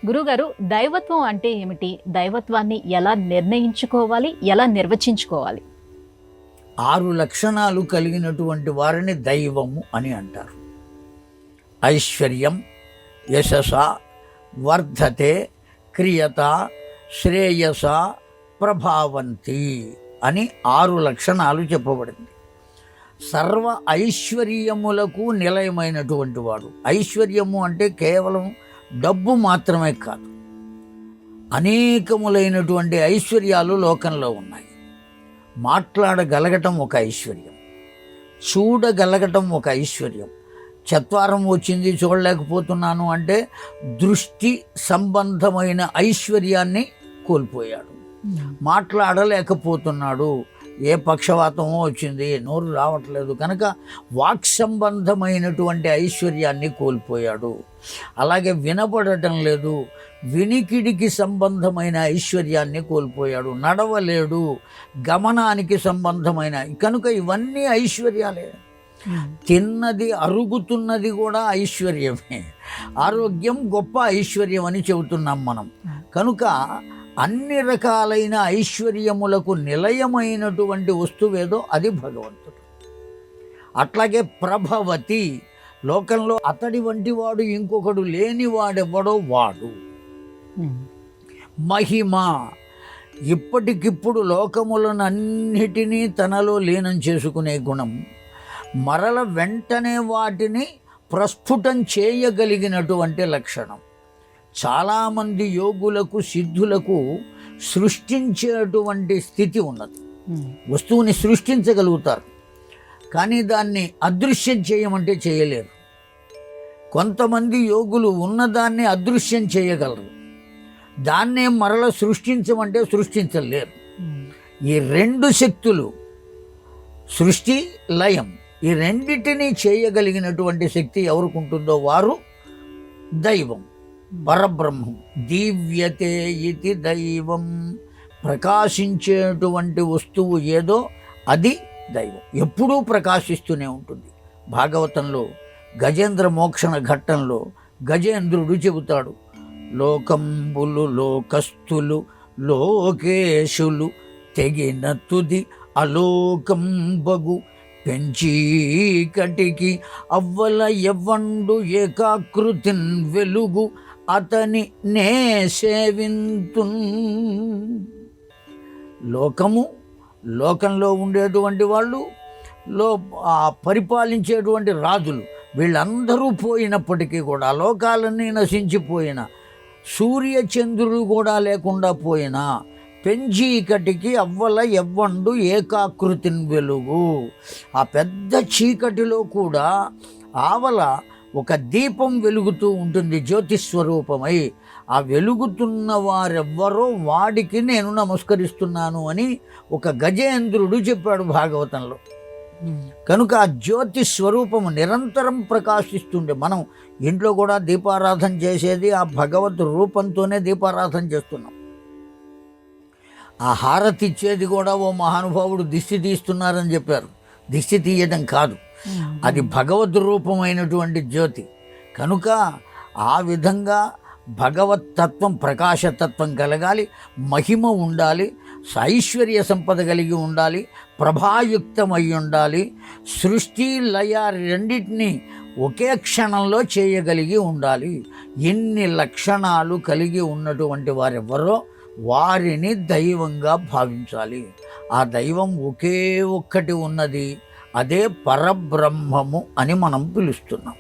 గురుగారు, దైవత్వం అంటే ఏమిటి? దైవత్వాన్ని ఎలా నిర్ణయించుకోవాలి, ఎలా నిర్వచించుకోవాలి? 6 లక్షణాలు కలిగినటువంటి వారిని దైవము అని అంటారు. ఐశ్వర్యం, యశస, వర్ధతే, క్రియత, శ్రేయస, ప్రభావంతి అని 6 లక్షణాలు చెప్పబడింది. సర్వ ఐశ్వర్యములకు నిలయమైనటువంటి వాడు. ఐశ్వర్యము అంటే కేవలం డబ్బు మాత్రమే కాదు, అనేకములైనటువంటి ఐశ్వర్యాలు లోకంలో ఉన్నాయి. మాట్లాడగలగటం ఒక ఐశ్వర్యం, చూడగలగటం ఒక ఐశ్వర్యం. చత్వారం వచ్చింది చూడలేకపోతున్నాను అంటే దృష్టి సంబంధమైన ఐశ్వర్యాన్ని కోల్పోయాడు. మాట్లాడలేకపోతున్నాడు, ఏ పక్షవాతమో వచ్చింది, నోరు రావట్లేదు కనుక వాక్ సంబంధమైనటువంటి ఐశ్వర్యాన్ని కోల్పోయాడు. అలాగే వినపడటం లేదు, వినికిడికి సంబంధమైన ఐశ్వర్యాన్ని కోల్పోయాడు. నడవలేడు, గమనానికి సంబంధమైన, కనుక ఇవన్నీ ఐశ్వర్యాలే. తిన్నది అరుగుతున్నది కూడా ఐశ్వర్యమే. ఆరోగ్యం గొప్ప ఐశ్వర్యం అని చెబుతున్నాం మనం. కనుక అన్ని రకాలైన ఐశ్వర్యములకు నిలయమైనటువంటి వస్తువేదో అది భగవంతుడు. అట్లాగే ప్రభవతి, లోకంలో అతడి వంటి వాడు ఇంకొకడు లేనివాడెవడో వాడు. మహిమ, ఇప్పటికిప్పుడు లోకములనన్నిటినీ తనలో లీనం చేసుకునే గుణం, మరల వెంటనే వాటిని ప్రస్ఫుటం చేయగలిగినటువంటి లక్షణం. చాలామంది యోగులకు, సిద్ధులకు సృష్టించేటువంటి స్థితి ఉన్నది. వస్తువుని సృష్టించగలుగుతారు, కానీ దాన్ని అదృశ్యం చేయమంటే చేయలేరు. కొంతమంది యోగులు ఉన్నదాన్ని అదృశ్యం చేయగలరు, దాన్నే మరల సృష్టించమంటే సృష్టించలేరు. ఈ 2 శక్తులు, సృష్టి, లయం, ఈ రెండిటినీ చేయగలిగినటువంటి శక్తి ఎవరికి ఉంటుందో వారు దైవం, పరబ్రహ్మం. దివ్యతే ఇతి దైవం, ప్రకాశించేటువంటి వస్తువు ఏదో అది దైవం. ఎప్పుడూ ప్రకాశిస్తూనే ఉంటుంది. భాగవతంలో గజేంద్ర మోక్షణ ఘట్టంలో గజేంద్రుడు చెబుతాడు, లోకంబులు లోకస్థులు లోకేశులు తెగిన తుది అలోకంబగు పెంచీకటికి అవ్వల ఎవ్వండు ఏకాకృతిన్ వెలుగు అతని నే సేవింతున్. లోకము, లోకంలో ఉండేటువంటి వాళ్ళు, పరిపాలించేటువంటి రాజులు, వీళ్ళందరూ పోయినప్పటికీ కూడా, లోకాలన్నీ నశించిపోయిన, సూర్యచంద్రులు కూడా లేకుండా పోయిన పెంచీకటికి అవ్వల ఎవ్వండు ఏకాకృతిని వెలుగు. ఆ పెద్ద చీకటిలో కూడా ఆవల ఒక దీపం వెలుగుతూ ఉంటుంది జ్యోతిస్వరూపమై. ఆ వెలుగుతున్న వారెవ్వరో వాడికి నేను నమస్కరిస్తున్నాను అని ఒక గజేంద్రుడు చెప్పాడు భాగవతంలో. కనుక ఆ జ్యోతి స్వరూపము నిరంతరం ప్రకాశిస్తుండే. మనం ఇంట్లో కూడా దీపారాధన చేసేది ఆ భగవత్ రూపంతోనే దీపారాధన చేస్తున్నాం. ఆ హారతి ఇచ్చేది కూడా ఓ మహానుభావుడు దిష్టి తీస్తున్నారని చెప్పారు. దిష్టి తీయడం కాదు, అది భగవద్ రూపమైనటువంటి జ్యోతి. కనుక ఆ విధంగా భగవత్ తత్వం, ప్రకాశతత్వం కలగాలి, మహిమ ఉండాలి, ఐశ్వర్య సంపద కలిగి ఉండాలి, ప్రభాయుక్తమై ఉండాలి, సృష్టి లయ రెండింటినీ ఒకే క్షణంలో చేయగలిగి ఉండాలి. ఎన్ని లక్షణాలు కలిగి ఉన్నటువంటి వారెవరో వారిని దైవంగా భావించాలి. ఆ దైవం ఒకే ఒక్కటి ఉన్నది, అదే పరబ్రహ్మము అని మనం పిలుస్తున్నాం.